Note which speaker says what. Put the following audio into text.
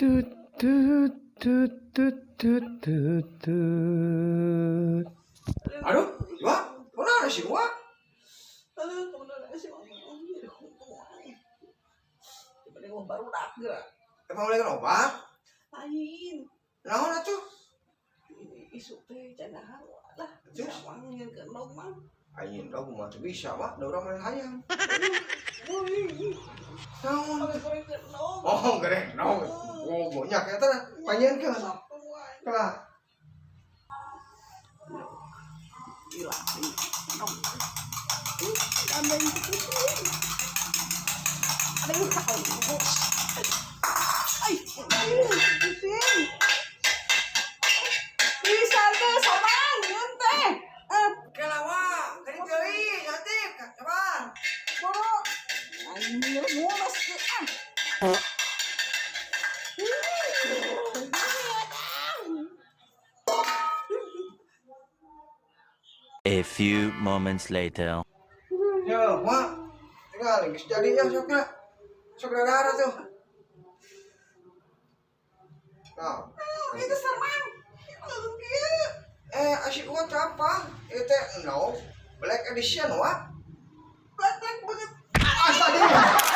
Speaker 1: Tut tut tut tut tut tut tut.
Speaker 2: Aduh, Wak, mana sih Wak?
Speaker 3: Baru dak gerak.
Speaker 2: Emang lagi obat?
Speaker 3: Lain.
Speaker 2: Naon atuh?
Speaker 3: Isu teh cenah lah.
Speaker 2: Terus?
Speaker 3: Sawang ngeun ke mah.
Speaker 2: Ayin dong, mah teu bisa Wak, da urang mah hayang.
Speaker 3: Woi.
Speaker 2: Naon?
Speaker 3: Goreng ke nom.
Speaker 2: Oh, gereh, naon? Oh, banyak eta panjenenkeun. Kalah.
Speaker 3: Gila. Nom. Ada yang pusing. Ada yang tahu. Ai, pusing. Bisa teh samang ngeun teh.
Speaker 2: Kalah Wak, kali deui, nyatik, kapan?
Speaker 3: Bo. Anjir, mulas ke
Speaker 4: A few moments later.
Speaker 2: Ya, Wak. Tinggal geus jadi ya sokna. Sok darah tuh. Nah,
Speaker 3: Itu samang.
Speaker 2: asyik Wak apa? Itu no black edition Wak.
Speaker 3: Black banget.
Speaker 2: Astaga.